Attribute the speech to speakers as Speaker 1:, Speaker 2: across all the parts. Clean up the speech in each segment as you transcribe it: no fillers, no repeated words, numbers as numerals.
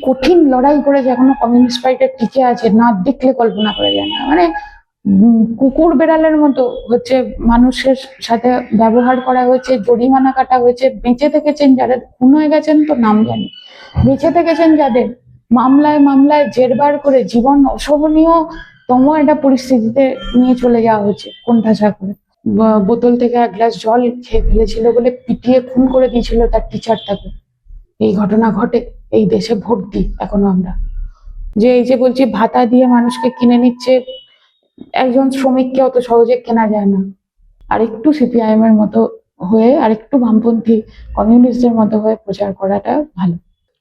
Speaker 1: কঠিন লড়াই করে যে এখনো কমিউনিস্ট পার্টিটা টিকে আছে না দেখলে কল্পনা করা যায় না। মানে কুকুর বেড়ালের মতো হচ্ছে মানুষের সাথে ব্যবহার করা হয়েছে, জরিমানা কাটা হয়েছে। বেঁচে থেকেছেন যাদের, খুন হয়ে গেছেন তো নাম জানি, বেঁচে থেকেছেন যাদের, মামলায় মামলায় জেরবার করে জীবন অসহনীয় তম একটা পরিস্থিতিতে নিয়ে চলে যাওয়া হয়েছে কোণঠাসা করে। বোতল থেকে এক গ্লাস জল খেয়ে ফেলেছিল বলে পিটিয়ে খুন করে দিয়েছিল তার টিচারটাকে। এই ঘটনা ঘটে এই দেশে, ভোট দিই এখনো আমরা। যে এই যে বলছি ভাতা দিয়ে মানুষকে কিনে নিচ্ছে, একজন শ্রমিককে অত সহজে কেনা যায় না। আর একটু সিপিআইএম এর মতো হয়ে, আর একটু বামপন্থী কমিউনিস্টদের মতো হয়ে প্রচার করাটা ভালো।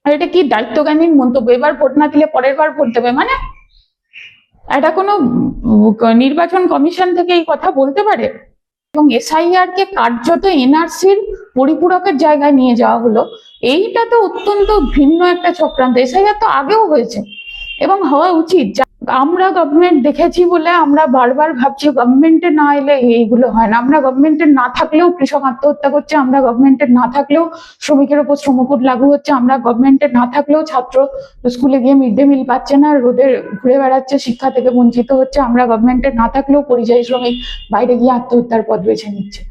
Speaker 1: আর এটা কি দায়িত্বজ্ঞানহীন মন্তব্য? এবার ভোট না দিলে পরের বার ভোট দেবে মানে? এটা কোনো নির্বাচন কমিশন থেকে এই কথা বলতে পারে? এবং এসআইআর কে কার্যত এনআরসির পরিপূরকের জায়গায় নিয়ে যাওয়া হলো। এইটা তো অত্যন্ত ভিন্ন একটা চক্রান্ত। এসআইআর তো আগেও হয়েছে এবং হওয়া উচিত। আমরা গভর্নমেন্ট দেখেছি বলে আমরা বারবার ভাবছি গভর্নমেন্টে না এলে এইগুলো হয় না। আমরা গভর্নমেন্টে না থাকলেও কৃষক আত্মহত্যা করছে, আমরা গভর্নমেন্টে না থাকলেও শ্রমিকের উপর শ্রমকোড লাগু হচ্ছে, আমরা গভর্নমেন্টে না থাকলেও ছাত্র স্কুলে গিয়ে মিড ডে মিল পাচ্ছে না, রোদে ঘুরে বেড়াচ্ছে, শিক্ষা থেকে বঞ্চিত হচ্ছে, আমরা গভর্নমেন্টে না থাকলেও পরিযায়ী শ্রমিক বাইরে গিয়ে আত্মহত্যার পথ বেছে নিচ্ছে।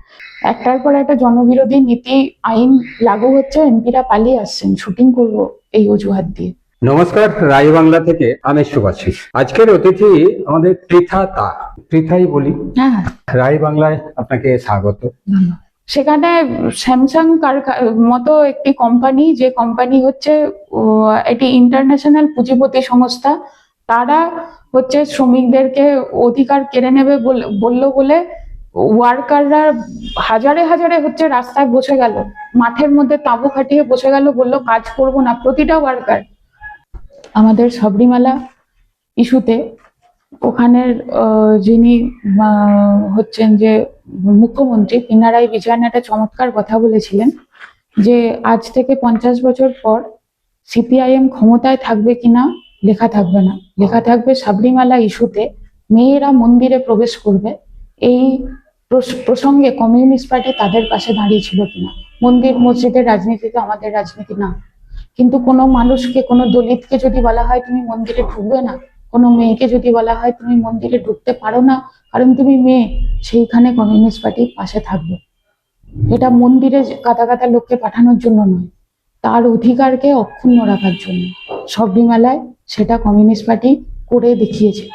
Speaker 1: একটার পর একটা জনবিরোধী নীতি আইন লাগু হচ্ছে, এমপিরা পালিয়ে আসছেন শুটিং করবো এই অজুহাত দিয়ে।
Speaker 2: নমস্কার, রায় বাংলা থেকে আমি শুভাশিস। আজকের অতিথি আমাদের পৃথা তা, পৃথাই বলি।
Speaker 1: হ্যাঁ,
Speaker 2: রায় বাংলায় আপনাকে স্বাগত।
Speaker 1: সেখানে স্যামসাং মতো একটি কোম্পানি, যে কোম্পানি হচ্ছে এটি ইন্টারন্যাশনাল পুঁজিপতি সংস্থা, তারা হচ্ছে শ্রমিকদেরকে অধিকার কেড়ে নেবে বললো বলে ওয়ার্কাররা হাজারে হাজারে হচ্ছে রাস্তায় বসে গেল, মাঠের মধ্যে তাঁবু খাটিয়ে বসে গেল, বললো কাজ করবো না। প্রতিটা ওয়ার্কার। আমাদের সাবরিমালা ইস্যুতে ওখানের যিনি হচ্ছেন যে মুখ্যমন্ত্রী পিনারাই বিজয়ন একটা চমৎকার কথা বলেছিলেন যে আজ থেকে 50 বছর পর সিপিআইএম ক্ষমতায় থাকবে কিনা লেখা থাকবে না, লেখা থাকবে সাবরিমালা ইস্যুতে মেয়েরা মন্দিরে প্রবেশ করবে। এই প্রসঙ্গে কমিউনিস্ট পার্টি তাদের পাশে দাঁড়িয়েছিল কিনা। মন্দির মসজিদের রাজনীতিতে আমাদের রাজনীতি না, কিন্তু কোনো মানুষকে, কোনো দলিতকে যদি বলা হয় তুমি মন্দিরে ঢুকবে না, কোনো মেয়েকে যদি বলা হয় তুমি মন্দিরে ঢুকতে পারো না কারণ তুমি মেয়ে, সেইখানে কমিউনিস্ট পার্টি পাশে থাকবে। এটা মন্দিরে কাটা কাটা লোককে পাঠানোর জন্য নয়, তার অধিকারকে অক্ষুণ্ণ রাখার জন্য। সাবরিমালায় সেটা কমিউনিস্ট পার্টি করে দেখিয়েছে।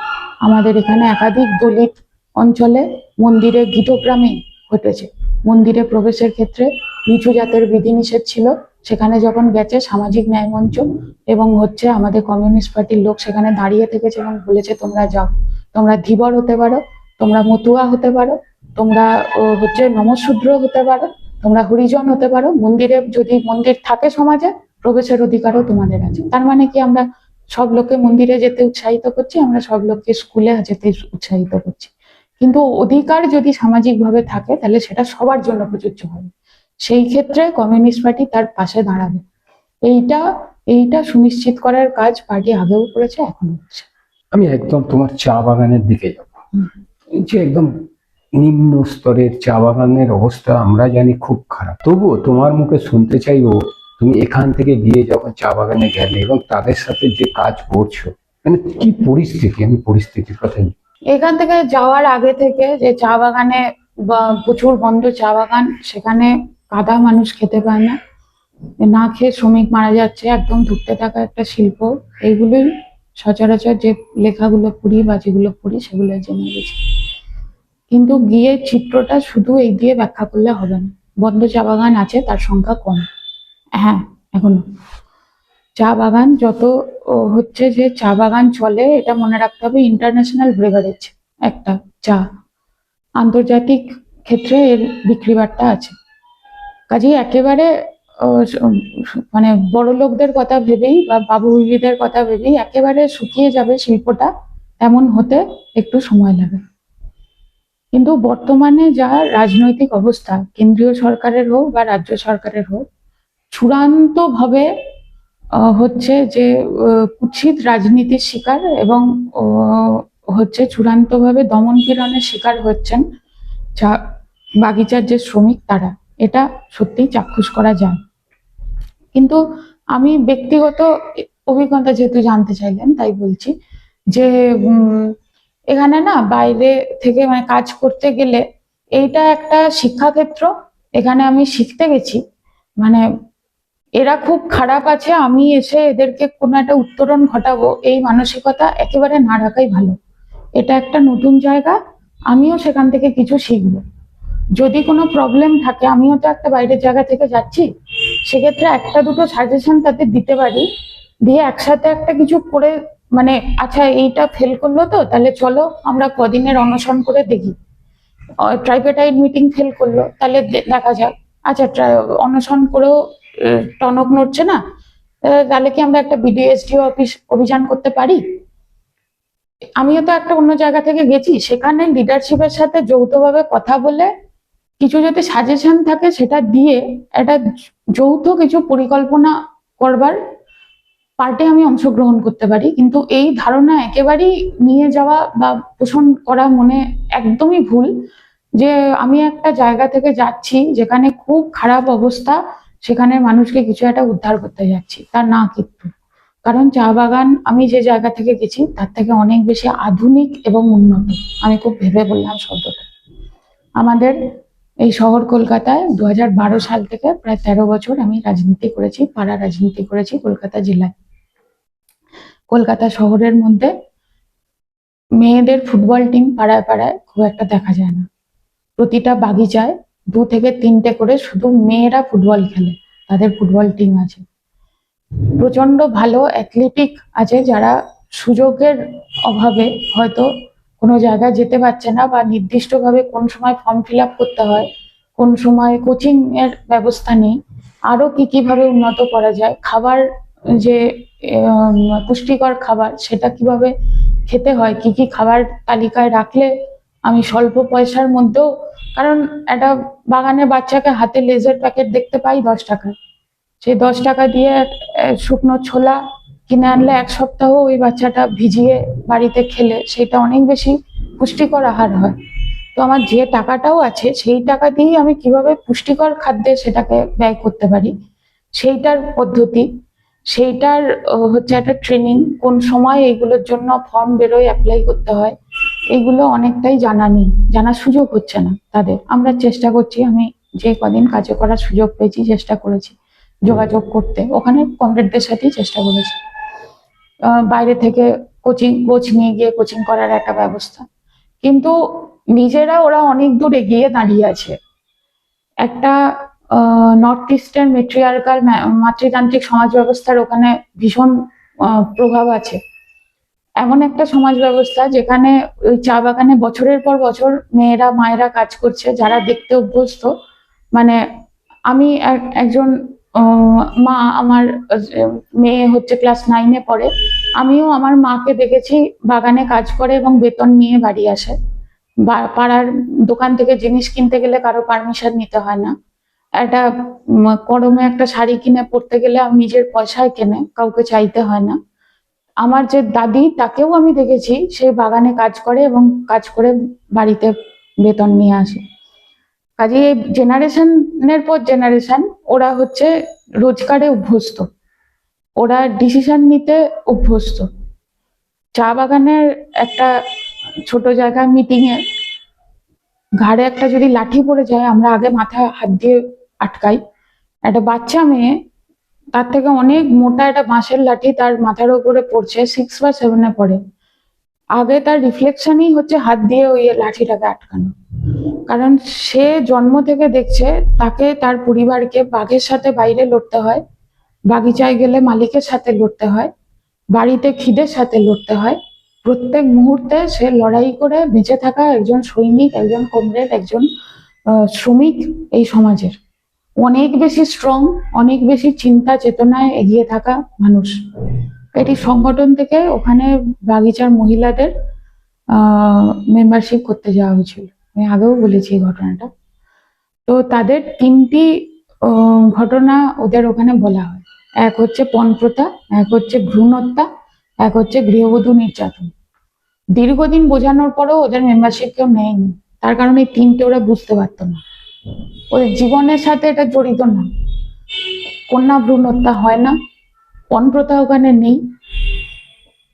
Speaker 1: আমাদের এখানে একাধিক দলিত অঞ্চলে মন্দিরে গীতগ্রামে ঘটেছে। মন্দিরে প্রবেশের ক্ষেত্রে নিচু জাতের বিধিনিষেধ ছিল, সেখানে যখন গেছে সামাজিক ন্যায় মঞ্চ এবং হচ্ছে আমাদের কমিউনিস্ট পার্টির লোক সেখানে দাঁড়িয়ে থেকেছে এবং বলেছে তোমরা যাও, তোমরা ধীবর হতে পারো, তোমরা মতুয়া হতে পারো, তোমরা হচ্ছে নমশূদ্র হতে পারো, তোমরা হরিজন হতে পারো, মন্দিরে যদি মন্দির থাকে সমাজে প্রবেশের অধিকারও তোমাদের আছে। তার মানে কি আমরা সব লোককে মন্দিরে যেতে উৎসাহিত করছি, আমরা সব লোককে স্কুলে যেতে উৎসাহিত করছি, কিন্তু অধিকার যদি সামাজিকভাবে থাকে তাহলে সেটা সবার জন্য প্রযোজ্য হবে। সেই ক্ষেত্রে কমিউনিস্ট পার্টি তার পাশে দাঁড়াবে। এইটা সুনিশ্চিত করার কাজ পার্টি আগেও করেছে, এখনো করছে।
Speaker 2: আমি একদম তোমার চা বাগানের দিকে যাব। এই যে একদম নিম্ন স্তরের চা বাগানের অবস্থা আমরা জানি খুব খারাপ, তবুও তোমার মুখে শুনতে চাইবো তুমি এখান থেকে গিয়ে যখন চা বাগানে গেলে এবং তাদের সাথে যে কাজ করছো, মানে কি পরিস্থিতি, আমি পরিস্থিতির কথাই।
Speaker 1: এখান থেকে যাওয়ার আগে থেকে যে চা বাগানে প্রচুর বন্ধ চা বাগান, সেখানে কাদা, মানুষ খেতে পায় না, না খেয়ে শ্রমিক মারা যাচ্ছে, একদম ধুঁকতে থাকা একটা শিল্প। এইগুলোই সচরাচর যে লেখাগুলো পড়ি বা যেগুলো পড়ি সেগুলো জেনে গেছি। কিন্তু গিয়ে চিত্রটা শুধু এই দিয়ে ব্যাখ্যা করলে হবে না। বন্ধ চা বাগান আছে, তার সংখ্যা কম। হ্যাঁ, এখনো চা বাগান যত হচ্ছে যে চা বাগান চলে, এটা মনে রাখতে হবে ইন্টারন্যাশনাল ব্রেভারেজ একটা চা, আন্তর্জাতিক ক্ষেত্রে এর বিক্রি বাট্টা আছে। কাজেই একেবারে মানে বড় লোকদের কথা ভেবেই বা বাবুবিবিদের কথা ভেবেই একেবারে শুকিয়ে যাবে শিল্পটা, এমন হতে একটু সময় লাগে। কিন্তু বর্তমানে যা রাজনৈতিক অবস্থা, কেন্দ্রীয় সরকারের হোক বা রাজ্য সরকারের হোক, চূড়ান্তভাবে হচ্ছে যে কুৎসিত রাজনীতির শিকার এবং হচ্ছে চূড়ান্তভাবে দমন পীড়নের শিকার হচ্ছেন চা বাগিচার যে শ্রমিক তারা। এটা সত্যিই চাক্ষুষ করা যায়। কিন্তু আমি ব্যক্তিগত অভিজ্ঞতা যেহেতু জানতে চাইলেন তাই বলছি যে এখানে না বাইরে থেকে মানে কাজ করতে গেলে এইটা একটা শিক্ষাক্ষেত্র। এখানে আমি শিখতে গেছি, মানে এরা খুব খারাপ আছে, আমি এসে এদেরকে কোনো একটা উত্তরণ ঘটাবো, এই মানসিকতা একেবারে না রাখাই ভালো। এটা একটা নতুন জায়গা, আমিও সেখান থেকে কিছু শিখবো। যদি কোনো প্রবলেম থাকে, আমিও তো একটা বাইরের জায়গা থেকে যাচ্ছি, সেক্ষেত্রে একটা দুটো সাজেশন তাতে দিতে পারি, দিয়ে একসাথে একটা কিছু করে, মানে আচ্ছা এইটা ফেল করলো তো তাহলে চলো আমরা কদিনের অনশন করে দেখি। ট্রাইপেটাইড মিটিং ফেল করলো, তাহলে দেখা যাক, আচ্ছা অনশন করেও টনক নড়ছে না, তাহলে কি আমরা একটা বিডিএসডিও অফিস অভিযান করতে পারি। আমিও তো একটা অন্য জায়গা থেকে গেছি, সেখানে লিডারশিপের সাথে যৌথভাবে কথা বলে কিছু যদি সাজেশন থাকে সেটা দিয়ে একটা যৌথ কিছু পরিকল্পনা করবার পার্টে আমি অংশগ্রহণ করতে পারি। কিন্তু এই ধারণা একেবারেই নিয়ে যাওয়া বা পোষণ করা মনে একদমই ভুল যে আমি একটা জায়গা থেকে যাচ্ছি যেখানে খুব খারাপ অবস্থা, সেখানে মানুষকে কিছু একটা উদ্ধার করতে যাচ্ছি, তা না। কিন্তু কারণ চা বাগান আমি যে জায়গা থেকে গেছি তার থেকে অনেক বেশি আধুনিক এবং উন্নত। আমি খুব ভেবে বললাম শব্দটা। আমাদের এই শহর কলকাতায় 2012 সাল থেকে প্রায় 13 বছর আমি রাজনীতি করেছি, পাড়া রাজনীতি করেছি কলকাতা জেলায়। কলকাতা শহরের মধ্যে মেয়েদের ফুটবল টিম পাড়ায় পাড়ায় খুব একটা দেখা যায় না। প্রতিটা বাগিচায় 2 থেকে 3টে করে শুধু মেয়েরা ফুটবল খেলে, তাদের ফুটবল টিম আছে। প্রচন্ড ভালো অ্যাথলেটিক আছে, যারা সুযোগের অভাবে হয়তো কোনো জায়গায় যেতে পারছে না, বা নির্দিষ্টভাবে কোন সময় ফর্ম ফিল আপ করতে হয়, কোন সময় কোচিং এর ব্যবস্থা নেই, আরো কি কিভাবে উন্নত করা যায়, খাবার যে পুষ্টিকর খাবার সেটা কিভাবে খেতে হয়, কি কি খাবার তালিকায় রাখলে আমি স্বল্প পয়সার মধ্যেও, কারণ একটা বাগানের বাচ্চাকে হাতে লেজের প্যাকেট দেখতে পাই 10 টাকায়, সেই 10 টাকা দিয়ে শুকনো ছোলা কিনে আনলে 1 সপ্তাহ ওই বাচ্চাটা ভিজিয়ে বাড়িতে খেলে সেটা অনেক বেশি পুষ্টিকর আহার হয়। তো আমার যে টাকাটাও আছে সেই টাকা দিয়ে আমি কিভাবে পুষ্টিকর খাদ্যে সেটাকে ব্যয় করতে পারি, সেইটার পদ্ধতি, সেইটার হচ্ছে একটা ট্রেনিং, কোন সময় এইগুলোর জন্য ফর্ম বেরোয় অ্যাপ্লাই করতে হয়, এইগুলো অনেকটাই জানা নেই, জানার সুযোগ হচ্ছে না তাদের। আমরা চেষ্টা করছি, আমি যে কদিন কাজে করার সুযোগ পেয়েছি চেষ্টা করেছি যোগাযোগ করতে, ওখানে কমরেডদের সাথেই চেষ্টা করেছি বাইরে থেকে কোচ নিয়ে গিয়ে কোচিং করার একটা ব্যবস্থা। কিন্তু নিজেরা ওরা অনেক দূর এগিয়ে দাঁড়িয়ে আছে। একটা নর্থ ইস্টার্ন মেট্রিয়ার্কাল মাতৃতান্ত্রিক সমাজ ব্যবস্থার ওখানে ভীষণ প্রভাব আছে। এমন একটা সমাজ ব্যবস্থা যেখানে ওই চা বাগানে বছরের পর বছর মেয়েরা মায়েরা কাজ করছে, যারা দেখতে অভ্যস্ত। মানে আমি একজন মা, আমার মেয়ে হচ্ছে ক্লাস 9-এ পড়ে, আমিও আমার মাকে দেখেছি বাগানে কাজ করে এবং বেতন নিয়ে বাড়ি আসে। পাড়ার দোকান থেকে জিনিস কিনতে গেলে কারো পারমিশন নিতে হয় না। একটা গরমে একটা শাড়ি কিনে পরতে গেলে আমি নিজের পয়সায় কেনে, কাউকে চাইতে হয় না। আমার যে দাদি, তাকেও আমি দেখেছি সে বাগানে কাজ করে এবং কাজ করে বাড়িতে বেতন নিয়ে আসে। কাজে জেনারেশনের পর জেনারেশন ওরা হচ্ছে রোজগারে অভ্যস্ত, ওরা ডিসিশন নিতে অভ্যস্ত। চা বাগানের একটা ছোট জায়গায় মিটিং এ ঘাড়ে একটা যদি লাঠি পড়ে যায়, আমরা আগে মাথা হাত দিয়ে আটকাই। একটা বাচ্চা মেয়ে, তার থেকে অনেক মোটা একটা বাঁশের লাঠি তার মাথার উপরে পড়ছে, 6 বা 7-এ পড়ে, আগে তার রিফ্লেকশনই হচ্ছে হাত দিয়ে ওই লাঠিটাকে আটকানো। কারণ সে জন্ম থেকে দেখছে তাকে তার পরিবারকে বাঘের সাথে বাইরে লড়তে হয়, বাগিচায় গেলে মালিকের সাথে লড়তে হয়, বাড়িতে খিদের সাথে লড়তে হয়। প্রত্যেক মুহূর্তে সে লড়াই করে বেঁচে থাকা একজন সৈনিক, একজন কমরেড, একজন শ্রমিক এই সমাজের। অনেক বেশি স্ট্রং, অনেক বেশি চিন্তা চেতনায় এগিয়ে থাকা মানুষ। এটি সংগঠন থেকে ওখানে বাগিচার মহিলাদের মেম্বারশিপ করতে যাওয়া হয়েছিল, আমি আগেও বলেছি এই ঘটনাটা। তো তাদের 3টি ঘটনা ওদের ওখানে বলা হয়। এক হচ্ছে পণপ্রথা, এক হচ্ছে ভ্রূণ হত্যা, এক হচ্ছে গৃহবধূ নির্যাতন। দীর্ঘদিন বোঝানোর পরেও ওদের মেম্বারশিপ কেউ নেয়নি, তার কারণে এই 3টে ওরা বুঝতে পারতো না, ওদের জীবনের সাথে এটা জড়িত না। কন্যা ভ্রূণ হত্যা হয় না, পণ প্রথা ওখানে নেই।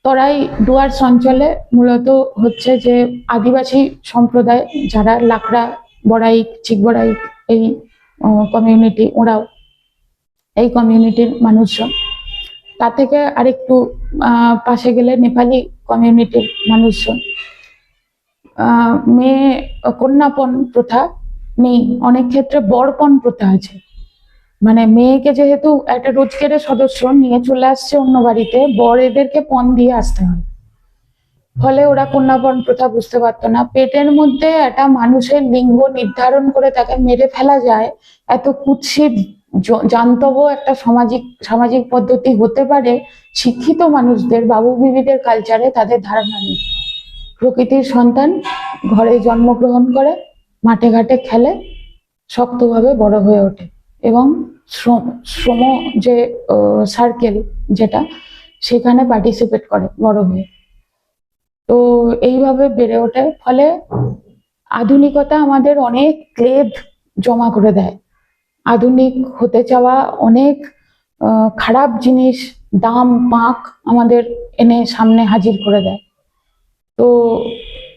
Speaker 1: তরাই ডুয়ার্স অঞ্চলে মূলত হচ্ছে যে আদিবাসী সম্প্রদায় যারা লাকড়া, বড়াইক, চিক বড়াইক, এই কমিউনিটি, ওরাও এই কমিউনিটির মানুষজন। তা থেকে আরেকটু পাশে গেলে নেপালি কমিউনিটির মানুষজন। মেয়ে কন্যাপণ প্রথা নেই, অনেক ক্ষেত্রে বরপণ প্রথা আছে। মানে মেয়েকে যেহেতু একটা রোজগারের সদস্য নিয়ে চলে আসছে অন্য বাড়িতে, বর এদেরকে পণ দিয়ে আসতে হয়। ফলে ওরা কন্যাপণ প্রথা বুঝতে পারতো না। পেটের মধ্যে একটা মানুষের লিঙ্গ নির্ধারণ করে তাকে মেরে ফেলা যায়, এত কুৎসিত জান্তব একটা সামাজিক পদ্ধতি হতে পারে, শিক্ষিত মানুষদের, বাবু বিবিদের কালচারে তাদের ধারণা নেই। প্রকৃতির সন্তান ঘরে জন্মগ্রহণ করে, মাঠে ঘাটে খেলে, শক্তভাবে বড় হয়ে ওঠে এবং শ্রম যে সার্কেল যেটা, সেখানে পার্টিসিপেট করে বড় হয়ে। তো এইভাবে বেড়ে ওঠে। ফলে আধুনিকতা আমাদের অনেক ক্লেদ জমা করে দেয়। আধুনিক হতে চাওয়া অনেক খারাপ জিনিস, দাম পাক আমাদের এনে সামনে হাজির করে দেয়। তো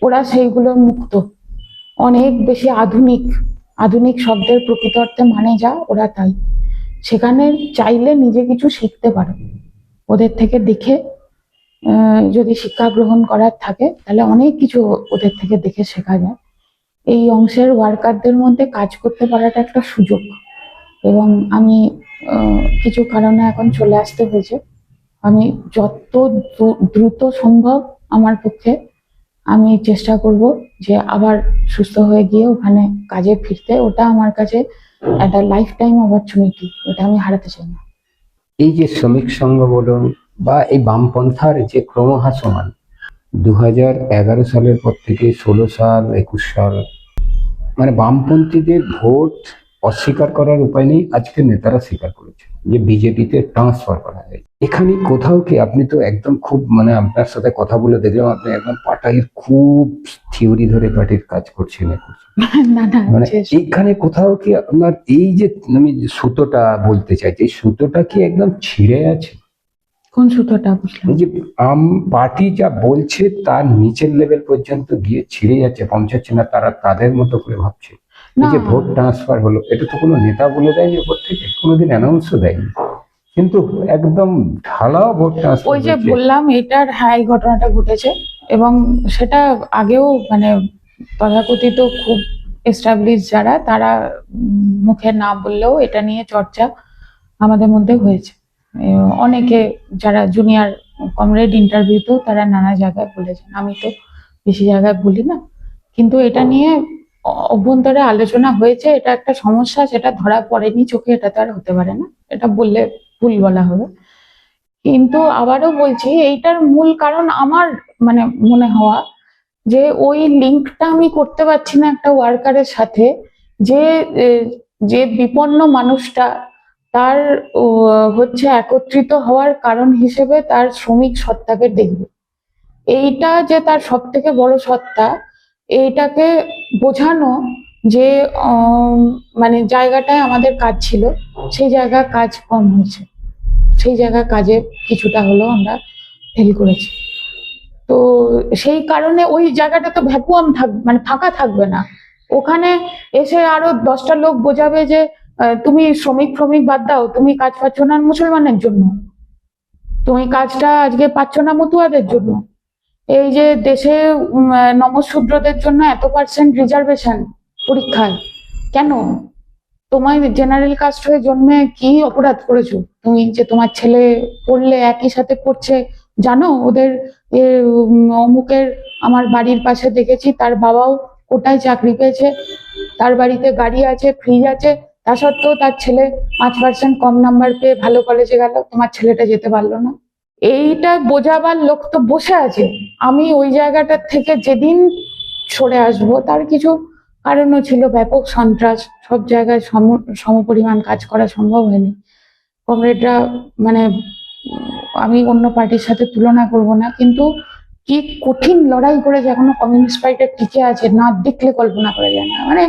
Speaker 1: ওরা সেইগুলো মুক্ত, অনেক বেশি আধুনিক শব্দের প্রকৃত অর্থে মানে যা, ওরা তাই। সেখানে চাইলে নিজে কিছু শিখতে পারো ওদের থেকে দেখে। যদি শিক্ষা গ্রহণ করার থাকে তাহলে অনেক কিছু ওদের থেকে দেখে শেখা যায়। এই অংশের ওয়ার্কারদের মধ্যে কাজ করতে পারাটা একটা সুযোগ, এবং আমি কিছু কারণে এখন চলে আসতে হয়েছে। আমি যত দ্রুত সম্ভব আমার পক্ষে আমি চেষ্টা করব যে আবার সুস্থ হয়ে গিয়ে ওখানে কাজে ফিরতে। ওটা আমার কাছে একটা লাইফ টাইম অপরচুনিটি, ওটা আমি হারাতে চাই না।
Speaker 2: এই যে শ্রমিক সংঘ বলুন বা এই বামপন্থার যে ক্রমহাসমান 2011 সালের পর থেকে 16 সাল 21 সাল, মানে বামপন্থীদের ভোট অস্বীকার করার উপায় নেই। আজকে নেতারা স্বীকার করেছে যে বিজেপিতে ট্রান্সফার করা যায়। এখানে কোথাও কি, আপনি তো একদম খুব, মানে আপনার সাথে কথা বলে দেখলাম আপনি একদম পার্টির খুব থিওরি ধরে পার্টির কাজ করছেন। মানে এইখানে কোথাও কি আপনার এই যে আমি সুতোটা বলতে চাইছি, এই সুতোটা কি একদম ছিঁড়ে আছে?
Speaker 1: কোন সুতোটা? বুঝলাম।
Speaker 2: যে পার্টি যা বলছে তার নিচের লেভেল পর্যন্ত গিয়ে ছিঁড়ে যাচ্ছে, পৌঁছাচ্ছে না, তারা তাদের মতো করে ভাবছে। এই যে ভোট ট্রান্সফার হলো, এটা তো কোনো নেতা বলে দেয়নি উপর থেকে, কোনোদিন অ্যানাউন্সও দেয়নি, কিন্তু একদম ঢালাও ভোট ট্রান্সফার।
Speaker 1: ওই যে বললাম এটার, হ্যাঁ, এই ঘটনাটা ঘটেছে এবং সেটা আগেও মানে তথাকথিত খুব এস্টাবলিশ যারা, তারা মুখে না বললেও এটা নিয়ে চর্চা আমাদের মধ্যে হয়েছে। অনেকে যারা জুনিয়র কমরেড ইন্টারভিউতেও তারা নানা জায়গায় বলেছেন, আমি তো বেশি জায়গায় বলি না, কিন্তু এটা নিয়ে অভ্যন্তরে আলোচনা হয়েছে। এটা একটা সমস্যা, সেটা ধরা পড়েনি চোখে, এটা তো আর হতে পারে না, এটা বললে ভুল বলা হবে। কিন্তু আবারও বলছি, এইটার মূল কারণ আমার মানে মনে হওয়া যে ওই লিঙ্কটা আমি করতে পারছি না একটা ওয়ার্কারের সাথে, যে যে বিপন্ন মানুষটা, তার হচ্ছে একত্রিত হওয়ার কারণ হিসেবে তার শ্রমিক সত্তাকে দেখবে। এইটা যে তার সব থেকে বড় সত্তা, এইটাকে বোঝানো যে মানে জায়গাটায় আমাদের কাজ ছিল, সেই জায়গায় কাজ কম হয়েছে, সেই জায়গায় কাজে কিছুটা হলেও আমরা ফেল করেছি। তো সেই কারণে ওই জায়গাটা তো ভ্যাকুয়াম থাকবে, মানে ফাঁকা থাকবে না। ওখানে এসে আরো 10টা লোক বোঝাবে যে তুমি শ্রমিক বাদ দাও, তুমি কাজ পাচ্ছ না মুসলমানের জন্য, তুমি কাজটা আজকে পাচ্ছ না মতুয়াদের জন্য, এই যে দেশে নমশূদ্রদের জন্য এত % রিজার্ভেশন পরীক্ষায়, কেন? তোমায় জেনারেল কাস্ট হয়ে জন্মে কি অপরাধ করেছো তুমি যে তোমার ছেলে পড়লে একই সাথে পড়ছে? জানো ওদের অমুকের, আমার বাড়ির পাশে দেখেছি, তার বাবাও কোটায় চাকরি পেয়েছে, তার বাড়িতে গাড়ি আছে, ফ্রিজ আছে, তা সত্ত্বেও তার ছেলে 5% কম নাম্বার পেয়ে ভালো কলেজে গেল, তোমার ছেলেটা যেতে পারলো না। এইটা বোঝাবার লোক তো বসে আছে। আমি ওই জায়গাটার থেকে যেদিন সরে আসবো, তার কিছু কারণও ছিল, ব্যাপক সন্ত্রাস, সব জায়গায় সমপরিমাণ কাজ করা সম্ভব হয়নি। কমরেডরা মানে আমি অন্য পার্টির সাথে তুলনা করব না, কিন্তু কি কঠিন লড়াই করে যে এখনো কমিউনিস্ট পার্টিটা টিকে আছে, না দেখলে কল্পনা করা যায় না। মানে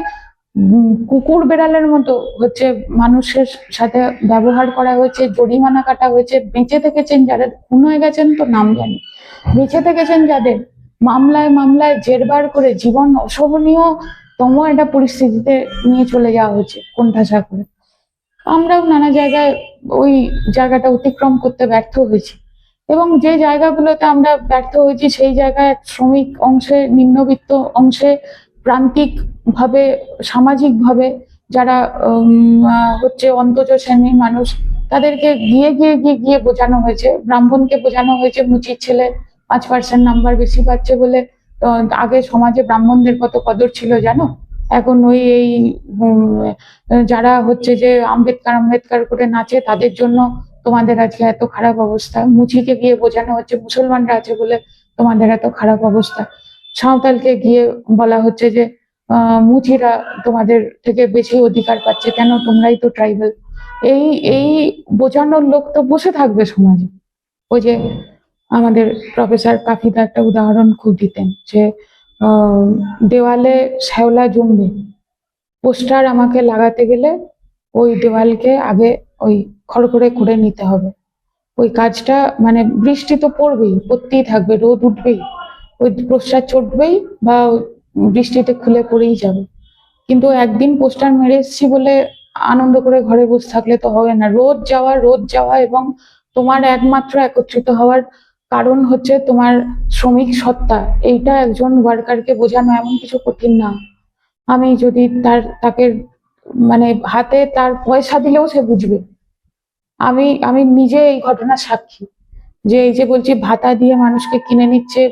Speaker 1: কুকুর বেড়ালের মতো হচ্ছে মানুষের সাথে ব্যবহার করা হয়েছে, জরিমানা কাটা হয়েছে। বেঁচে থেকেছেন যাদের, খুন হয়ে গেছেন তো নাম জানি, বেঁচে থেকেছেন যাদের, মামলায় মামলায় জেরবার করে জীবন অসহনীয়তম একটা পরিস্থিতিতে নিয়ে চলে যাওয়া হয়েছে কোণঠাসা করে। আমরাও নানা জায়গায় ওই জায়গাটা অতিক্রম করতে ব্যর্থ হয়েছি, এবং যে জায়গাগুলোতে আমরা ব্যর্থ হয়েছি সেই জায়গায় শ্রমিক অংশে, নিম্নবিত্ত অংশে, প্রান্তিক ভাবে, সামাজিক ভাবে যারা হচ্ছে অন্তজ শ্রেণীর মানুষ, তাদেরকে গিয়ে গিয়ে গিয়ে গিয়ে বোঝানো হয়েছে। ব্রাহ্মণকে বোঝানো হয়েছে মুচির ছেলে 5% নাম্বার বেশি পাচ্ছে বলে। আগে সমাজে ব্রাহ্মণদের কত কদর ছিল জানো? এখন ওই এই যারা হচ্ছে যে আম্বেদকর আম্বেদকর করে নাচে তাদের জন্য তোমাদের আজকে এত খারাপ অবস্থা। মুচিকে গিয়ে বোঝানো হচ্ছে মুসলমানরা আছে বলে তোমাদের এত খারাপ অবস্থা। সাঁওতালকে গিয়ে বলা হচ্ছে যে মুচিরা তোমাদের থেকে বেশি অধিকার পাচ্ছে, কেন? তোমরাই তো ট্রাইবাল। এই এই বোঝানোর লোক তো বসে থাকবে সমাজে। ওই যে আমাদের প্রফেসর কাফিদা একটা উদাহরণ খুব দিতেন যে দেওয়ালে শ্যাওলা জমবে, পোস্টার আমাকে লাগাতে গেলে ওই দেওয়ালকে আগে ওই খড়খড়ে করে নিতে হবে। ওই কাজটা মানে বৃষ্টি তো পড়বেই, পড়তেই থাকবে, রোদ উঠবেই, ওই পোস্টার চটবেই বা বৃষ্টিতে খুলে পড়েই যাবে। কিন্তু একদিন পোস্টার মেরে এসছি বলে আনন্দ করে ঘরে বসে থাকলে তো হবে না। রোদ যাওয়া এবং তোমার একমাত্র একত্রিত হওয়ার কারণ হচ্ছে তোমার শ্রমিক সত্তা। এইটা একজন ওয়ার্কারকে বোঝানো এমন কিছু কঠিন না। আমি যদি তাকে মানে হাতে তার পয়সা দিলেও সে বুঝবে। আমি আমি নিজে এই ঘটনার সাক্ষী, যে এই যে বলছি ভাতা দিয়ে মানুষকে কিনে নিচ্ছে,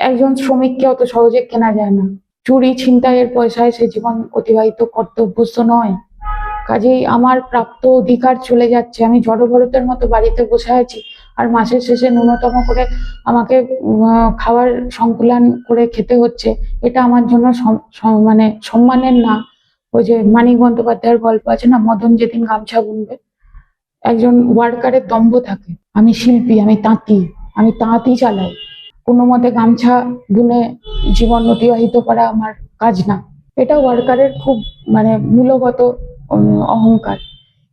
Speaker 1: একজন শ্রমিককে অত সহজে কেনা যায় না। চুরি ছিনতাইয়ের পয়সায় সে জীবন অতিবাহিত করতে অভ্যস্ত নয়। কাজেই আমার প্রাপ্ত অধিকার চলে যাচ্ছে, আমি জড়ভরতের মতো বাড়িতে বসে আছি, আর মাসের শেষে ন্যূনতম করে আমাকে খাবার সংকুলান করে খেতে হচ্ছে। এটা আমার জন্য মানে সম্মানের না। ওই যে মানিক বন্দ্যোপাধ্যায়ের গল্প আছে না, মদন যেদিন গামছা বুনবে। একজন ওয়ার্কারের দম্ভ থাকে, আমি শিল্পী, আমি তাঁতি চালাই, কোনো মতে গামছা বুনে জীবন অতিবাহিত করা আমার কাজ না। এটা ওয়ার্কারের খুব মানে মূলগত অহংকার।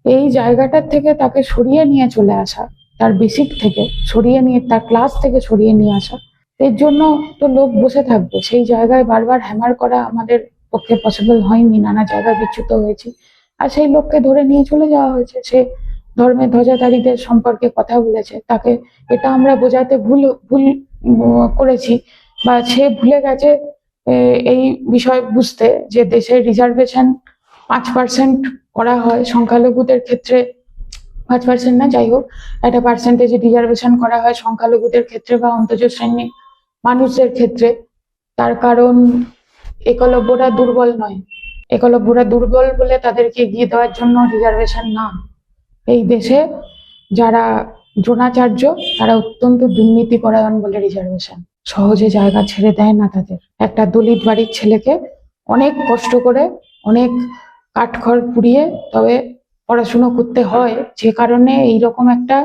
Speaker 1: এই জায়গাটার থেকে তাকে সরিয়ে নিয়ে চলে আসা, তার বেসিক থেকে সরিয়ে নিয়ে, তার ক্লাস থেকে সরিয়ে নিয়ে আসা, এর জন্য তো লোক বসে থাকবে। সেই জায়গায় বারবার হ্যামার করা আমাদের পক্ষে পসিবল হয়নি, নানা জায়গায় বিচ্যুত হয়েছি। আর সেই লোককে ধরে নিয়ে চলে যাওয়া হয়েছে। সে ধর্মের ধ্বজাধারীদের সম্পর্কে কথা বলেছে, তাকে এটা আমরা বোঝাতে ভুল ভুল করেছি, বা সে ভুলে গেছে এই বিষয় বুঝতে, যে দেশের রিজার্ভেশন 5% করা হয় সংখ্যালঘুদের ক্ষেত্রে। 5% না, যাই হোক, একটা পার্সেন্টেজ রিজার্ভেশন করা হয় সংখ্যালঘুদের ক্ষেত্রে বা অন্তজ শ্রেণীর মানুষদের ক্ষেত্রে। তার কারণ একলব্যরা দুর্বল নয়, একলব্যরা দুর্বল বলে তাদেরকে এগিয়ে দেওয়ার জন্য রিজার্ভেশন না। এই দেশে যারা দ্রোণাচার্য তারা অত্যন্ত দুর্নীতিপরায়ণ বলে রিজার্ভেশন। সহজে জায়গা ছেড়ে দেয় না তাদের। একটা দলিত বাড়ির ছেলেকে অনেক কষ্ট করে, অনেক কাঠখড় পুড়িয়ে তবে পড়াশুনো করতে হয়, যে কারণে এইরকম একটা,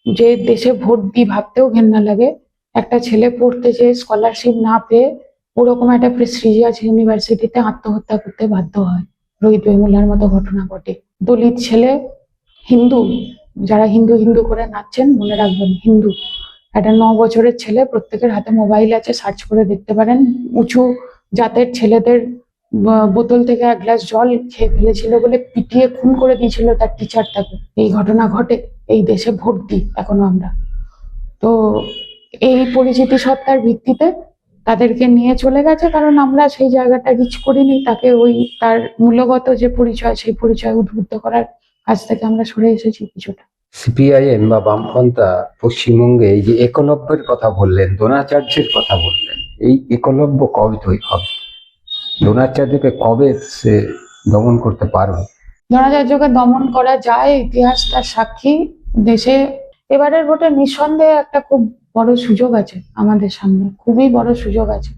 Speaker 1: যে দেশে ভোট দিই ভাবতেও ঘেন্না লাগে, একটা ছেলে পড়তে যেয়ে স্কলারশিপ না পেয়ে ওরকম একটা প্রেস্টিজিয়াস ইউনিভার্সিটিতে আত্মহত্যা করতে বাধ্য হয়। রোহিত বেমুলার মতো ঘটনা ঘটে। দলিত ছেলে, হিন্দু, যারা হিন্দু হিন্দু করে নাচছেন মনে রাখবেন, হিন্দু, একটা 9 বছরের ছেলে, প্রত্যেকের হাতে মোবাইল আছে, সার্চ করে দেখতে পারেন। উঁচু জাতের ছেলেদের বোতল থেকে 1 গ্লাস জল খেয়ে ফেলেছিল বলে পিটিয়ে খুন করে দিয়েছিল তার টিচার তাকে। এই ঘটনা ঘটে এই দেশে, ভোট দিই এখনো আমরা। তো এই পরিচিতি সত্তার ভিত্তিতে তাদেরকে নিয়ে চলে গেছে, কারণ আমরা সেই জায়গাটা রিচ করিনি। তাকে ওই তার মূলগত যে পরিচয়, সেই পরিচয় উদ্বুদ্ধ করার কাজ থেকে আমরা সরে এসেছি কিছুটা।
Speaker 2: সিপিআইএম বা বামপন্থা পশ্চিমবঙ্গে এই যে একলব্যের কথা বললেন, দ্রোণাচার্যের কথা বললেন, এই একলব্য কবে তৈরি হবে? দ্রোণাচার্যকে কবে সে দমন করতে পারবে?
Speaker 1: দ্রোণাচার্যকে দমন করা যায়, ইতিহাস তার সাক্ষী। দেশে এবারের ভোটে নিঃসন্দেহে একটা খুব বড় সুযোগ আছে আমাদের সামনে, খুবই বড় সুযোগ আছে।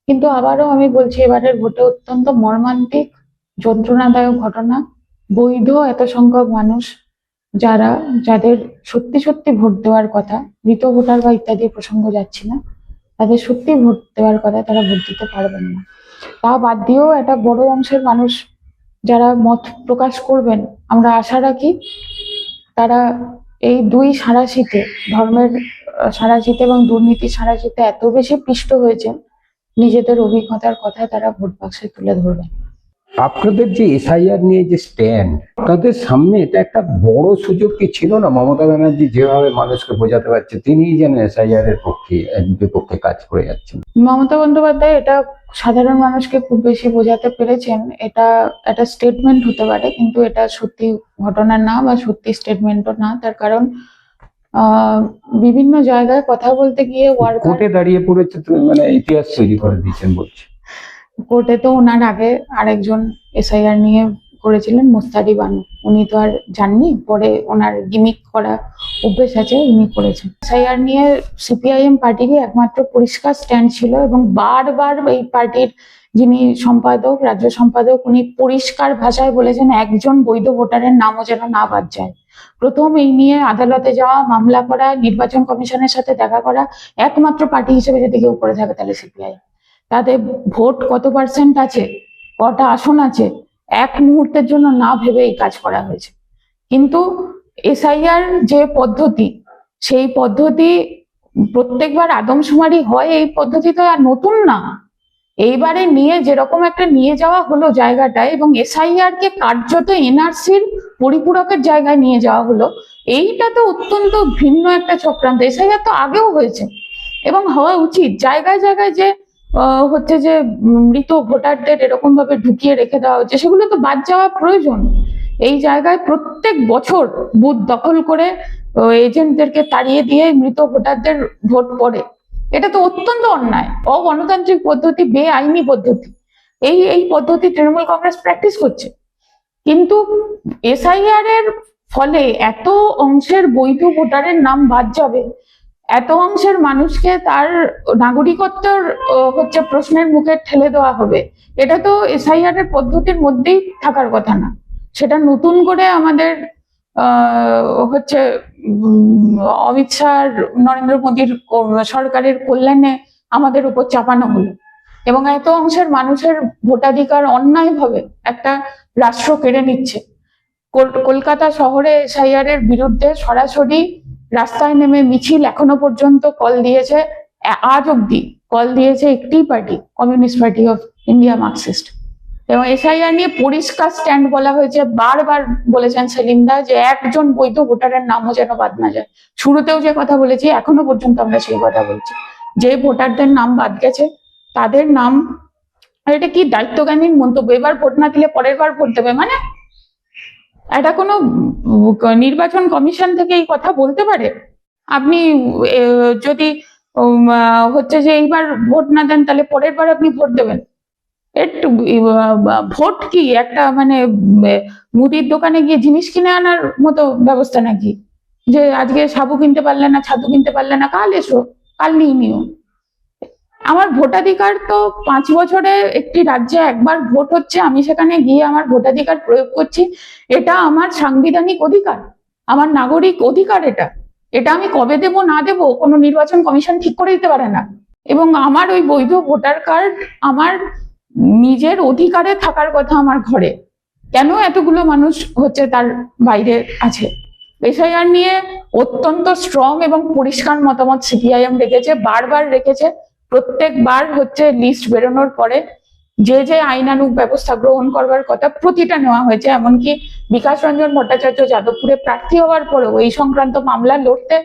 Speaker 1: কিন্তু আবারও আমি বলছি, এবারের ভোটে অত্যন্ত মর্মান্তিক, যন্ত্রণাদায়ক ঘটনা। বৈধ এত সংখ্যক মানুষ যাদের সত্যি সত্যি ভোট দেওয়ার কথা, মৃত ভোটার বা ইত্যাদি প্রসঙ্গ যাচ্ছি না, তাদের সত্যি ভোট দেওয়ার কথা, তারা ভোট দিতে পারবেন না। তা বাদ দিয়েও একটা বড় অংশের মানুষ যারা মত প্রকাশ করবেন, আমরা আশা রাখি তারা এই দুই সাঁড়াশিতে, ধর্মের সাঁড়াশিতে এবং দুর্নীতি সাঁড়াশিতে এত বেশি পিষ্ট হয়েছেন, নিজেদের অভিজ্ঞতার কথা তারা ভোট বাক্সে তুলে ধরবেন।
Speaker 2: আপনাদের যে এসআইআর নিয়ে যে স্ট্যান্ড, আপনাদের সামনে এটা একটা বড় সুযোগ কি ছিল না? মমতা ব্যানার্জি যেভাবে মানুষকে বোঝাতে পারছে, তিনিই যেন এসআইআর এর বিপক্ষে কাজ করে যাচ্ছেন।
Speaker 1: মমতা বন্দ্যোপাধ্যায় এটা সাধারণ মানুষকে খুব বেশি বোঝাতে পেরেছেন। এটা একটা স্টেটমেন্ট হতে পারে, কিন্তু এটা সত্যি ঘটনা না বা সত্যি স্টেটমেন্টও না। তার কারণ বিভিন্ন জায়গায় কথা বলতে গিয়ে
Speaker 2: কোর্টে দাঁড়িয়ে পড়েছে, মানে ইতিহাস তৈরি করে দিয়েছেন বলছে।
Speaker 1: কোর্টে তো ওনার আগে আরেকজন এসআইআর নিয়ে করেছিলেন, মুস্তারি বানু, উনি তো আর যাননি, পরে ওনার গিমিক করা অভ্যেস আছে, উনি করেছেন। এসআইআর নিয়ে সিপিআইএম পার্টিরই একমাত্র পরিষ্কার স্ট্যান্ড ছিল, এবং বারবার এই পার্টির যিনি সম্পাদক, রাজ্য সম্পাদক, উনি পরিষ্কার ভাষায় বলেছেন একজন বৈধ ভোটারের নামও যেন না বাদ যায়। প্রথম এই নিয়ে আদালতে যাওয়া, মামলা করা, নির্বাচন কমিশনের সাথে দেখা করা একমাত্র পার্টি হিসেবে যদি কেউ করে থাকে তাহলে সিপিআইএম। তাদের ভোট কত পার্সেন্ট আছে, কটা আসন আছে, এক মুহূর্তের জন্য না ভেবে এই কাজ করা হয়েছে। কিন্তু এসআইআর যে পদ্ধতি, সেই পদ্ধতি প্রত্যেকবার আদমশুমারি হয়, এই পদ্ধতি তো আর নতুন না। এইবারে নিয়ে যেরকম একটা নিয়ে যাওয়া হলো জায়গাটায়, এবং এসআইআর কে কার্যত এনআরসির পরিপূরকের জায়গায় নিয়ে যাওয়া হলো, এইটা তো অত্যন্ত ভিন্ন একটা চক্রান্ত। এসআইআর তো আগেও হয়েছে এবং হওয়া উচিত। জায়গায় জায়গায় যে হচ্ছে যে মৃত ভোটারদের এরকম ভাবে ঢুকিয়ে রেখে দেওয়া হচ্ছে, সেগুলো তো বাদ যাওয়া প্রয়োজন। এই জায়গায় প্রত্যেক বছর বুথ দখল করে এজেন্টদেরকে তাড়িয়ে দিয়ে মৃত ভোটারদের ভোট পড়ে, এটা তো অত্যন্ত অন্যায়, অগণতান্ত্রিক পদ্ধতি, বেআইনি পদ্ধতি। এই পদ্ধতি তৃণমূল কংগ্রেস প্র্যাকটিস করছে। কিন্তু এসআইআর এর ফলে এত অংশের বৈধ ভোটারের নাম বাদ যাবে, এত অংশের মানুষকে তার নাগরিকত্বর হচ্ছে প্রশ্নের মুখে ঠেলে দেওয়া হবে, এটা তো এসআইআর এর পদ্ধতির মধ্যেই থাকার কথা না। সেটা নতুন করে আমাদের হচ্ছে অমিত শাহ, নরেন্দ্র মোদীর সরকারের কল্যাণে আমাদের উপর চাপানো হলো, এবং এত অংশের মানুষের ভোটাধিকার অন্যায়ভাবে একটা রাষ্ট্র কেড়ে নিচ্ছে। কলকাতা শহরে এসআইআর এর বিরুদ্ধে সরাসরি রাস্তায় নেমে মিছিল এখনো পর্যন্ত কল দিয়েছে, আজ অব্দি কল দিয়েছে একটি party, communist party of India, Marxist. এবং এসআইআর নিয়ে পরিষ্কার স্ট্যান্ড বলা হয়েছে, বারবার বলেছেন সেলিম দা যে একজন বৈধ ভোটারের নামও যেন বাদ না যায়। শুরুতেও যে কথা বলেছি, এখনো পর্যন্ত আমরা সেই কথা বলছি, যে ভোটারদের নাম বাদ গেছে তাদের নাম, এটা কি দায়িত্বজ্ঞানহীন মন্তব্য। এবার ভোট না দিলে পরের বার ভোট দেবে, মানে এটা কোনো নির্বাচন কমিশন থেকে এই কথা বলতে পারে? আপনি যদি হচ্ছে যে এইবার ভোট না দেন তাহলে পরের বার আপনি ভোট দেবেন? একটু ভোট কি একটা মানে মুদির দোকানে গিয়ে জিনিস কিনে আনার মতো ব্যবস্থা নাকি, যে আজকে সাবু কিনতে পারলে না, ছাতু কিনতে পারলে না, কাল এসো, কাল নিয়ে নিও। আমার ভোটাধিকার তো 5 বছরে একটি রাজ্যে একবার ভোট হচ্ছে, আমি সেখানে গিয়ে আমার ভোটাধিকার প্রয়োগ করছি, এটা আমার সাংবিধানিক অধিকার, আমার নাগরিক অধিকার। এটা আমি কবে দেব না দেব কোনো নির্বাচন কমিশন ঠিক করে দিতে পারে না। এবং আমার ওই বৈধ ভোটার কার্ড আমার নিজের অধিকারে থাকার কথা আমার ঘরে, কেন এতগুলো মানুষ হচ্ছে তার বাইরে আছে? এসআইআর নিয়ে অত্যন্ত স্ট্রং এবং পরিষ্কার মতামত সিপিআইএম রেখেছে, বারবার রেখেছে। প্রত্যেকবার হচ্ছে লিস্ট বেরোনোর পরে যে যে আইনানুগ ব্যবস্থা গ্রহণ করবার কথা প্রতিটা নেওয়া হয়েছে। এমনকি বিকাশ রঞ্জন ভট্টাচার্য যাদবপুরে প্রার্থী হওয়ার পরেও এই সংক্রান্ত মামলা লড়তে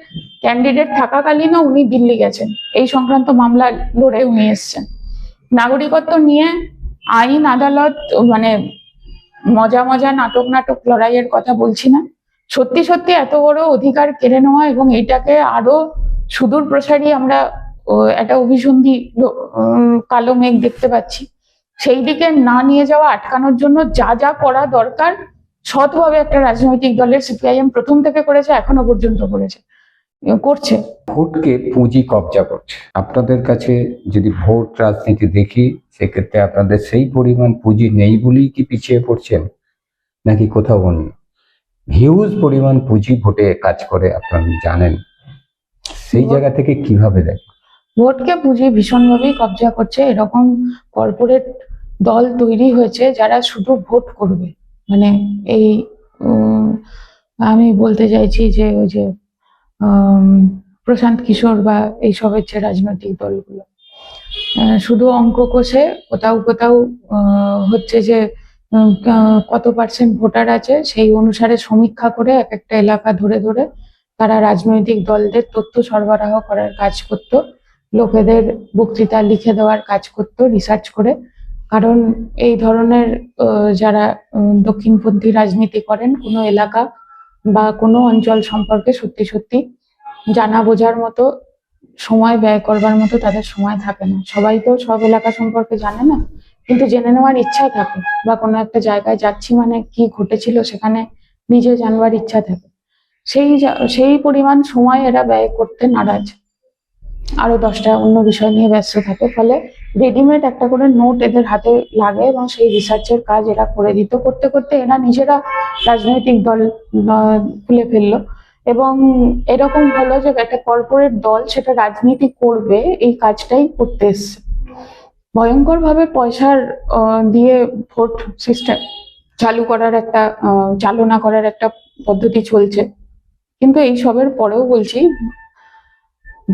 Speaker 1: ক্যান্ডিডেট থাকাকালীনও উনি দিল্লি গেছেন, এই সংক্রান্ত মামলা লড়ে উনি এসছেন। নাগরিকত্ব নিয়ে আইন আদালত মানে মজা নাটক লড়াইয়ের কথা বলছি না, সত্যি সত্যি এত বড় অধিকার কেড়ে নেওয়া এবং এটাকে আরো সুদূর প্রসারী আমরা একটা অভিসন্ধি কালো মেঘ দেখতে পাচ্ছি। সেই দিকে না নিয়ে যাওয়া, আটকানোর জন্য যা যা করা দরকার সৎভাবে একটা রাজনৈতিক দলের সিপিআইএম প্রথম থেকে করেছে, এখনো পর্যন্ত করছে।
Speaker 2: ভোটকে পুঁজি কবজা করছে। আপনাদের কাছে যদি ভোট রাজনীতি দেখি, সেক্ষেত্রে আপনাদের সেই পরিমাণ পুঁজি নেই বলেই কি পিছিয়ে পড়ছেন, নাকি কোথাও অন্য? হিউজ পরিমাণ পুঁজি ভোটে কাজ করে, আপনারা জানেন। সেই জায়গা থেকে কিভাবে দেখেন?
Speaker 1: ভোটকে পুঁজি ভীষণভাবেই কবজা করছে। এরকম কর্পোরেট দল তৈরি হয়েছে যারা শুধু ভোট করবে। মানে এই উম, আমি বলতে চাইছি যে ওই যে আম, প্রশান্ত কিশোর বা এইসবের যে রাজনৈতিক দলগুলো শুধু অঙ্ক কষে কোথাও কোথাও হচ্ছে যে কত পার্সেন্ট ভোটার আছে সেই অনুসারে সমীক্ষা করে এক একটা এলাকা ধরে ধরে তারা রাজনৈতিক দলদের তথ্য সরবরাহ করার কাজ করত, লোকেদের বক্তৃতা লিখে দেওয়ার কাজ করত রিসার্চ করে। কারণ এই ধরনের যারা দক্ষিণপন্থী রাজনীতি করেন কোনো এলাকা বা কোনো অঞ্চল সম্পর্কে সত্যি সত্যি জানা বোঝার মতো সময় ব্যয় করবার মতো তাদের সময় থাকে না। সবাই তো সব এলাকা সম্পর্কে জানে না, কিন্তু জেনে নেওয়ার ইচ্ছা থাকে, বা কোনো একটা জায়গায় যাচ্ছি মানে কি ঘটেছিল সেখানে নিজে জানবার ইচ্ছা থাকে। সেই পরিমাণ সময় এরা ব্যয় করতে নারাজ, আরো 10টা অন্য বিষয় নিয়ে ব্যস্ত থাকে। ফলে রেডিমেড একটা করে নোট এদের হাতে লাগে এবং সেই রিসার্চের কাজ এরা করে দিত। করতে করতে এরা নিজেরা রাজনৈতিক দল খুলে ফেললো, এবং এরকম হলো যে একটা কর্পোরেট দল সেটা রাজনীতি করবে এই কাজটাই করতে এসছে। ভয়ঙ্কর ভাবে পয়সার দিয়ে ভোট সিস্টেম চালু করার একটা চালনা করার একটা পদ্ধতি চলছে। কিন্তু এই সবের পরেও বলছি,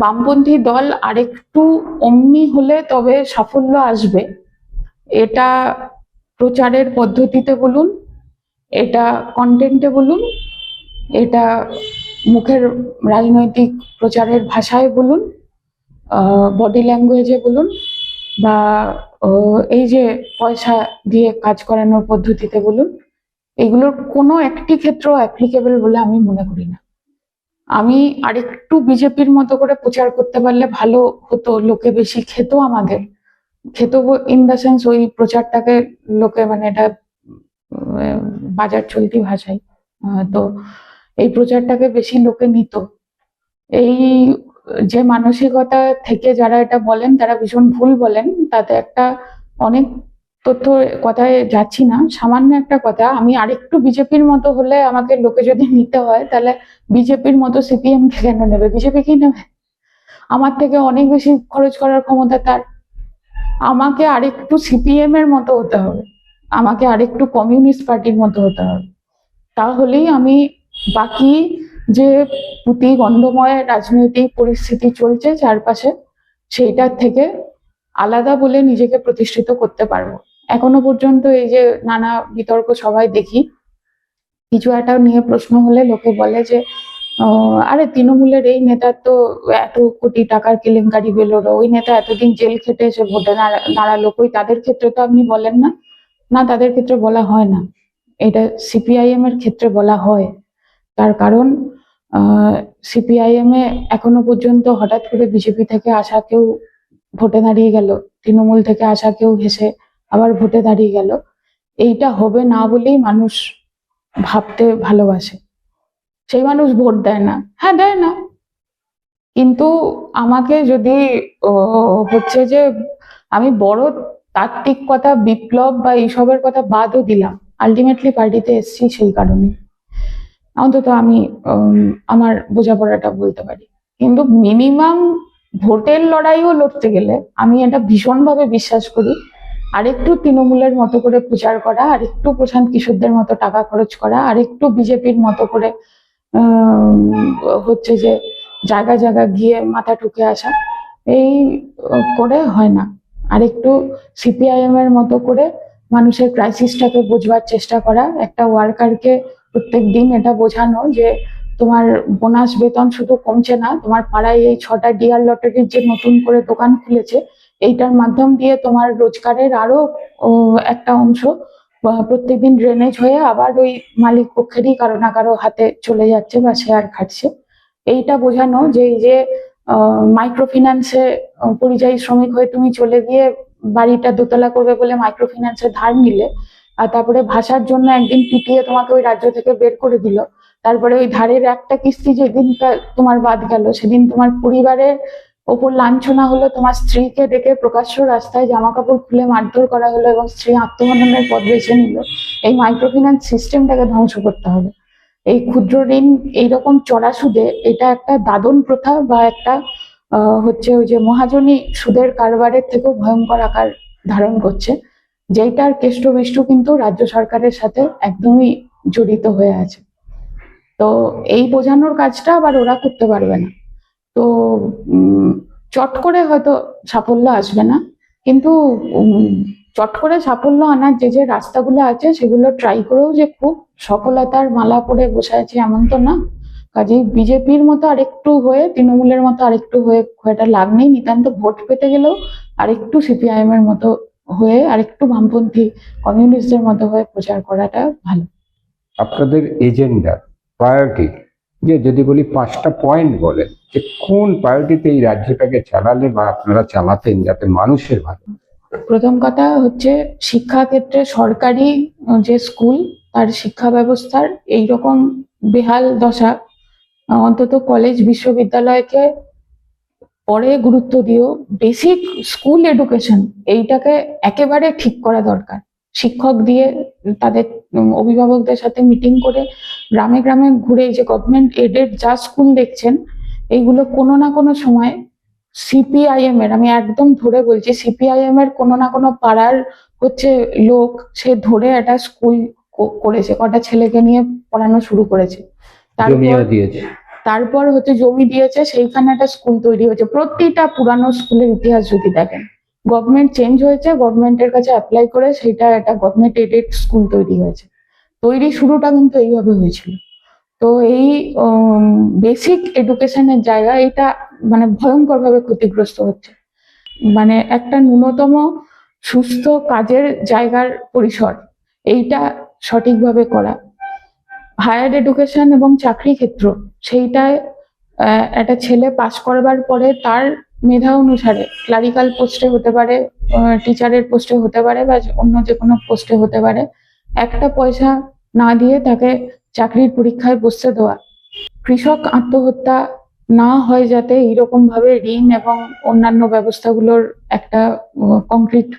Speaker 1: বামপন্থী দল আরেকটু অমনি হলে তবে সাফল্য আসবে। এটা প্রচারের পদ্ধতিতে বলুন, এটা কন্টেন্টে বলুন, এটা মুখের রাজনৈতিক প্রচারের ভাষায় বলুন, বডি ল্যাঙ্গুয়েজে বলুন, বা এই যে পয়সা দিয়ে কাজ করানোর পদ্ধতিতে বলুন, এগুলোর কোনো একটি ক্ষেত্র অ্যাপ্লিকেবল বলে আমি মনে করি না। আমি আরেকটু বিজেপির মতো করে প্রচার করতে পারলে ভালো হতো, লোকে বেশি খেত আমাদের, খেত ইন দ্য সেন্স ওই প্রচারটাকে লোকে মানে এটা বাজার চলতি ভাষায়, তো এই প্রচারটাকে বেশি লোকে নিত। এই যে মানসিকতা থেকে যারা এটা বলেন তারা ভীষণ ভুল বলেন। তাতে একটা অনেক তথ্য কথায় যাচ্ছি না, সামান্য একটা কথা, আমি আরেকটু বিজেপির মতো হলে আমাকে লোকে যদি নিতে হয় তাহলে বিজেপির মতো সিপিএম কে কেন নেবে? বিজেপি কি নেবে? আমার থেকে অনেক বেশি খরচ করার ক্ষমতা তার। আমাকে আরেকটু সিপিএম এর মতো হতে হবে, আমাকে আরেকটু কমিউনিস্ট পার্টির মতো হতে হবে, তাহলেই আমি বাকি যে পুঁতি গন্ধময় রাজনৈতিক পরিস্থিতি চলছে চারপাশে সেইটার থেকে আলাদা বলে নিজেকে প্রতিষ্ঠিত করতে পারবো। এখনো পর্যন্ত এই যে নানা বিতর্ক সবাই দেখি, কিছু একটা নিয়ে প্রশ্ন হলে লোকে বলে যে আরে তৃণমূলের এই নেতার তো এত কোটি টাকার কেলেঙ্কারি বেরোলো, ওই নেতা এতদিন জেল খেটে এসে ভোটে দাঁড়ালো, কই তাদের ক্ষেত্রে তো আপনি বলেন না। না, তাদের ক্ষেত্রে বলা হয় না, এটা সিপিআইএম এর ক্ষেত্রে বলা হয়। তার কারণ সিপিআইএম এ এখনো পর্যন্ত হঠাৎ করে বিজেপি থেকে আসা কেউ ভোটে দাঁড়িয়ে গেল, তৃণমূল থেকে আসা কেউ হেসে আবার ভোটে দাঁড়িয়ে গেল। এইটা হবে না বলেই মানুষ ভাবতে ভালোবাসে, সেই মানুষ ভোট দেয় না। হ্যাঁ, দেয় না, কিন্তু আমাকে যদি হচ্ছে যে আমি বড় তাত্ত্বিক কথা বিপ্লব বা এইসবের কথা বাদও দিলাম, আলটিমেটলি পার্টিতে এসছি সেই কারণে, অন্তত আমি আমার বোঝাপড়াটা বলতে পারি। কিন্তু মিনিমাম ভোটের লড়াইও লড়তে গেলে আমি এটা ভীষণভাবে বিশ্বাস করি আরেকটু তৃণমূলের মতো করে প্রচার করা, আরেকটু প্রশান্ত কিশোরদের মতো টাকা খরচ করা, আরেকটু বিজেপির মতো করে হচ্ছে যে জায়গা জায়গা গিয়ে মাথা ঠুকে আসা, এই করে হয় না। আরেকটু সিপিআইএম এর মতো করে মানুষের ক্রাইসিসটাকে বোঝবার চেষ্টা করা, একটা ওয়ার্কারকে প্রত্যেক দিন এটা বোঝানো যে তোমার বোনাস বেতন শুধু কমছে না, তোমার পাড়ায় এই 6টা ডিয়ার লটারির যে নতুন করে দোকান খুলেছে এইটার মাধ্যম দিয়ে তোমার রোজগারের আরো একটা অংশ প্রত্যেকদিন ড্রেনেজ হয়ে আবার ওই মালিক পক্ষেরই কারো না কারো হাতে চলে যাচ্ছে বা শেয়ার খাটছে। এইটা বোঝানো যে এই যে মাইক্রো ফিন্যান্সে পরিযায়ী শ্রমিক হয়ে তুমি চলে গিয়ে বাড়িটা দোতলা করবে বলে মাইক্রো ফিন্যান্সে ধার নিলে, আর তারপরে ভাষার জন্য একদিন পিটিয়ে তোমাকে ওই রাজ্য থেকে বের করে দিল, তারপরে ওই ধারের একটা কিস্তি যেদিন তোমার বাদ গেল সেদিন তোমার পরিবারের ওপর লাঞ্ছনা হলো, তোমার স্ত্রীকে ডেকে প্রকাশ্য রাস্তায় জামা কাপড় খুলে মারধর করা হলো এবং স্ত্রী আত্মহননের পথ বেছে নিল। এই মাইক্রো ফিন্যান্স সিস্টেমটাকে ধ্বংস করতে হবে। এই ক্ষুদ্র ঋণ এইরকম চড়া সুদে এটা একটা দাদন প্রথা বা একটা হচ্ছে ওই যে মহাজনী সুদের কারবারের থেকেও ভয়ঙ্কর আকার ধারণ করছে, যেটার কেষ্টবিষ্টু কিন্তু রাজ্য সরকারের সাথে একদমই জড়িত হয়ে আছে। তো এই বোঝানোর কাজটা আবার ওরা করতে পারবে না। তো চট করে হয়তো সাফল্য আসবে না, কিন্তু চট করে সাফল্য আনার যে রাস্তাগুলো আছে সেগুলো ট্রাই করেও যে খুব সফলতার মালা পরে বসে আছে এমন তো না। কাজেই বিজেপির মতো আরেকটু হয়ে, তৃণমূলের মতো আরেকটু হয়ে খুব একটা লাভ নেই। নিতান্ত ভোট পেতে গেলেও আরেকটু সিপিআইএম এর মতো হয়ে, আরেকটু বামপন্থী কমিউনিস্টদের মতো হয়ে প্রচার করাটা ভালো।
Speaker 2: আপনাদের এজেন্ডা, প্রায়োরিটি, যে যদি বলি 5টা পয়েন্ট বলেন যে কোন প্রায়োরিটিতে এই রাজ্যটাকে চালালে বা আপনারা চালাতেন যাতে মানুষের ভালো।
Speaker 1: প্রথম কথা হচ্ছে শিক্ষা ক্ষেত্রে সরকারি যে স্কুল, তার শিক্ষা ব্যবস্থার এইরকম বেহাল দশা, অন্তত কলেজ বিশ্ববিদ্যালয়কে পরে গুরুত্ব দিও, বেসিক স্কুল এডুকেশন এইটাকে একেবারে ঠিক করা দরকার। শিক্ষক দিয়ে তাদের অভিভাবকদের সাথে মিটিং করে গ্রামে গ্রামে ঘুরে এই যে গভর্নমেন্ট এডেড যা স্কুল দেখছেন, এইগুলো কোনো না কোনো সময় সিপিআইএম এর, আমি একদম ধরে বলছি, সিপিআইএম এর কোনো না কোনো পাড়ার হচ্ছে লোক সে ধরে একটা স্কুল করেছে, কটা ছেলেকে নিয়ে পড়ানো শুরু করেছে, তারপর হচ্ছে জমি দিয়েছে, সেইখানে একটা স্কুল তৈরি হয়েছে। প্রতিটা পুরানো স্কুলের ইতিহাস যদি দেখেন, গভর্নমেন্ট চেঞ্জ হয়েছে, গভর্নমেন্টের কাছে অ্যাপ্লাই করে সেটা একটা গভর্নমেন্ট এডেড স্কুল তৈরি হয়েছে। তৈরি শুরুটা কিন্তু এইভাবে হয়েছিল। তো এই বেসিক এডুকেশনের জায়গা এটা মানে ভয়ঙ্কর ভাবে ক্ষতিগ্রস্ত হচ্ছে। মানে একটা ন্যূনতম সুস্থ কাজের জায়গার পরিসর এইটা সঠিকভাবে করা। হায়ার এডুকেশন এবং চাকরি ক্ষেত্র, সেইটায় একটা ছেলে পাশ করবার পরে তার মেধা অনুসারে ক্লারিক্যাল পোস্টে হতে পারে, টিচারের পোস্টে হতে পারে, বা অন্য যে কোনো পোস্টে হতে পারে, একটা পয়সা না দিয়ে তাকে চাকরির পরীক্ষায় বসতে দেওয়া। কৃষক আত্মহত্যা না হয় যাতে এইরকম ভাবে ঋণ এবং অন্যান্য ব্যবস্থাগুলোর একটা কংক্রিট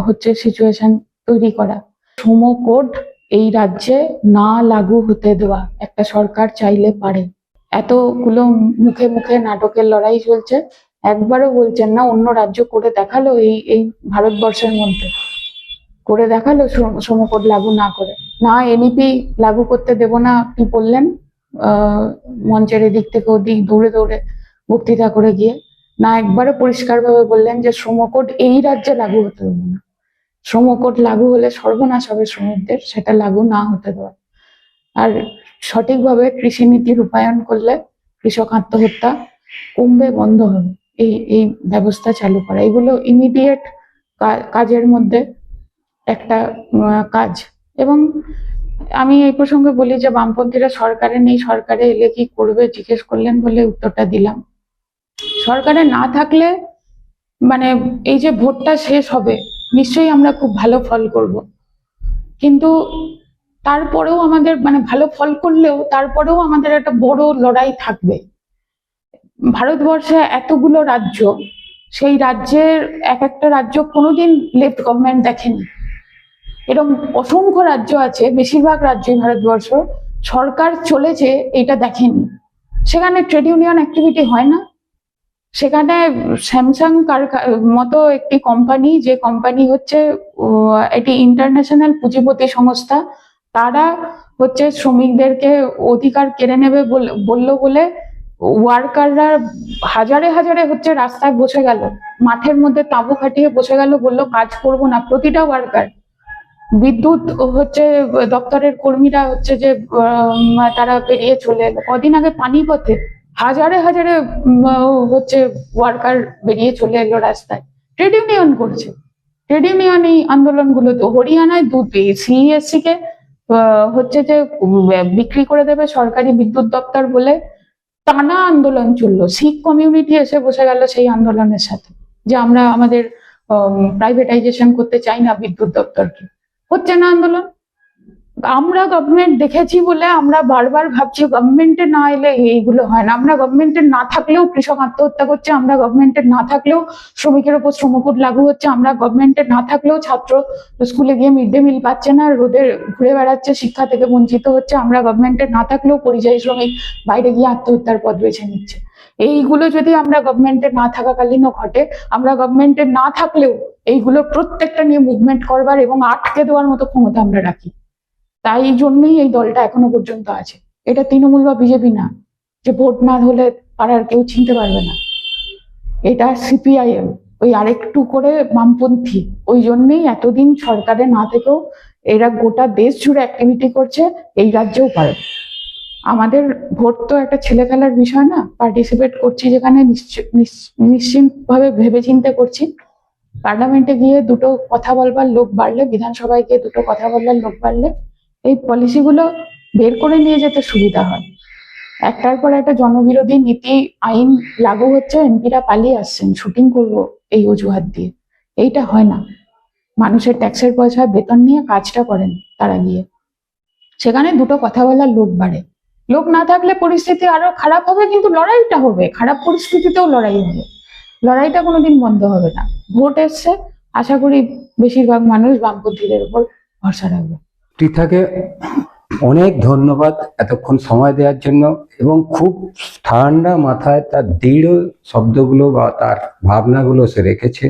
Speaker 1: হচ্ছে সিচুয়েশন তৈরি করা। শ্রম কোড এই রাজ্যে না লাগু হতে দেওয়া একটা সরকার চাইলে পারে। এতগুলো মুখে মুখে নাটকের লড়াই চলছে, একবারও বলছেন না অন্য রাজ্য করে দেখালো, এই ভারতবর্ষের মধ্যে করে দেখালো শ্রম কোড লাগু না করে। না এনইপি লাগু করতে দেব না কি বললেন মঞ্চের এদিক থেকে ওদিক দৌড়ে দৌড়ে বক্তৃতা করে গিয়ে, না একবারে পরিষ্কারভাবে বললেন যে শ্রম কোড এই রাজ্যে লাগু হতে দেবো না, শ্রম কোড লাগু হলে সর্বনাশ হবে শ্রমিকদের, সেটা লাগু না হতে দেওয়া। আর সঠিকভাবে কৃষি নীতি রূপায়ণ করলে কৃষক আত্মহত্যা কমবে, বন্ধ হবে। এই ব্যবস্থা চালু করা, এগুলো ইমিডিয়েট কাজের মধ্যে একটা কাজ। এবং আমি এই প্রসঙ্গে বলি যে বামপন্থীরা সরকারে নেই, সরকারে এলে কি করবে জিজ্ঞেস করলেন বলে উত্তরটা দিলাম। সরকারে না থাকলে মানে এই যে ভোটটা শেষ হবে নিশ্চয়ই আমরা খুব ভালো ফল করব, কিন্তু তারপরেও আমাদের মানে ভালো ফল করলেও তারপরেও আমাদের একটা বড় লড়াই থাকবে। ভারতবর্ষে এতগুলো রাজ্য, সেই রাজ্যের এক একটা রাজ্য কোনোদিন লেফট গভর্নমেন্ট দেখেনি। এরকম অসংখ্য রাজ্য আছে, বেশিরভাগ রাজ্যই ভারতবর্ষ সরকার চলেছে এটা দেখেনি। সেখানে ট্রেড ইউনিয়ন অ্যাক্টিভিটি হয় না, সেখানে স্যামসাং মতো একটি কোম্পানি, যে কোম্পানি হচ্ছে এটি ইন্টারন্যাশনাল পুঁজিপতি সংস্থা, তারা হচ্ছে শ্রমিকদেরকে অধিকার কেড়ে নেবে বললো বলে ওয়ার্কাররা হাজারে হাজারে হচ্ছে রাস্তায় বসে গেল, মাঠের মধ্যে তাঁবু খাটিয়ে বসে গেল, বললো কাজ করবো না। প্রতিটা ওয়ার্কার, বিদ্যুৎ হচ্ছে দপ্তরের কর্মীরা হচ্ছে যে তারা বেরিয়ে চলে এলো। কদিন আগে পানিপথে হাজারে হাজারে হচ্ছে ওয়ার্কার বেরিয়ে চলে এলো রাস্তায়, ট্রেড ইউনিয়ন করছে। ট্রেড ইউনিয়ন এই আন্দোলনগুলো তো হরিয়ানায় সিইএসসি কে হচ্ছে যে বিক্রি করে দেবে সরকারি বিদ্যুৎ দপ্তর বলে টানা আন্দোলন চললো। শিখ কমিউনিটি এসে বসে গেল সেই আন্দোলনের সাথে, যে আমরা আমাদের প্রাইভেটাইজেশন করতে চাই না বিদ্যুৎ দপ্তরকে। হচ্ছে না আন্দোলন। আমরা গভর্নমেন্ট দেখেছি বলে আমরা বারবার ভাবছি গভর্নমেন্টে না এলে এইগুলো হয় না। আমরা গভর্নমেন্টে না থাকলেও কৃষক আত্মহত্যা করছে, আমরা গভর্নমেন্টে না থাকলেও শ্রমিকের উপর শ্রম কোড লাগু হচ্ছে, আমরা গভর্নমেন্টে না থাকলেও ছাত্র স্কুলে গিয়ে মিড ডে মিল পাচ্ছে না, রোদে ঘুরে বেড়াচ্ছে, শিক্ষা থেকে বঞ্চিত হচ্ছে, আমরা গভর্নমেন্টে না থাকলেও পরিযায়ী শ্রমিক বাইরে গিয়ে আত্মহত্যার পথ বেছে নিচ্ছে। এইগুলো যদি আমরা গভর্নমেন্টে না থাকাকালীনও ঘটে, আমরা গভর্নমেন্টে না থাকলেও এইগুলো প্রত্যেকটা নিয়ে মুভমেন্ট করবার এবং আটকে দেওয়ার মতো ক্ষমতা আমরা রাখি। তাই জন্যই এই দলটা এখনো পর্যন্ত আছে। এটা তৃণমূল বা বিজেপি না যে ভোট না হলে পাড়ার কেউ চিনতে পারবে না। এটা সিপিআইএম, ওই আরেকটু করে বামপন্থী। ওই জন্যই এতদিন সরকারে না থেকেও এরা গোটা দেশ জুড়ে অ্যাক্টিভিটি করছে, এই রাজ্যেও পারে। আমাদের ভোট তো একটা ছেলে খেলার বিষয় না, পার্টিসিপেট করছি যেখানে নিশ্চিন্ত ভাবে ভেবে চিন্তে করছি। পার্লামেন্টে গিয়ে দুটো কথা বলবার লোক বাড়লে, বিধানসভায় গিয়ে দুটো কথা বলবার লোক বাড়লে এই পলিসিগুলো বের করে নিয়ে যেতে সুবিধা হয়। একটার পর একটা জনবিরোধী নীতি আইন লাগু হচ্ছে, এমপিরা পালিয়ে আসছেন শুটিং করব এই অজুহাত দিয়ে। এইটা হয় না। মানুষের ট্যাক্সের পয়সায় বেতন নিয়ে কাজটা করেন তারা গিয়ে, সেখানে দুটো কথা বলার লোক বাড়ে। লোক না থাকলে পরিস্থিতি আরো খারাপ হবে, কিন্তু লড়াইটা হবে, খারাপ পরিস্থিতিতেও লড়াই হবে, লড়াইটা কোনোদিন বন্ধ হবে না। ভোট এসছে, আশা করি বেশিরভাগ মানুষ বামপন্থীদের উপর ভরসা রাখবে।
Speaker 2: পৃথাকে অনেক ধন্যবাদ এতক্ষণ সময় দেওয়ার জন্য, এবং খুব ঠান্ডা মাথায় তার দৃঢ় শব্দগুলো বা তার ভাবনাগুলো সে রেখেছে।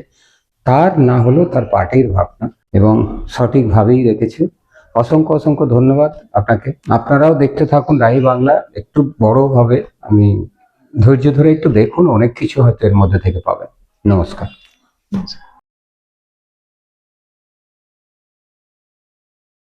Speaker 2: তার না হলেও তার পার্টির ভাবনা, এবং সঠিকভাবেই রেখেছে। অসংখ্য অসংখ্য ধন্যবাদ আপনাকে। আপনারাও দেখতে থাকুন রাহি বাংলা, একটু বড় হবে, আমি ধৈর্য ধরে একটু দেখুন, অনেক কিছু হয়তো এর মধ্যে থেকে পাবেন। নমস্কার।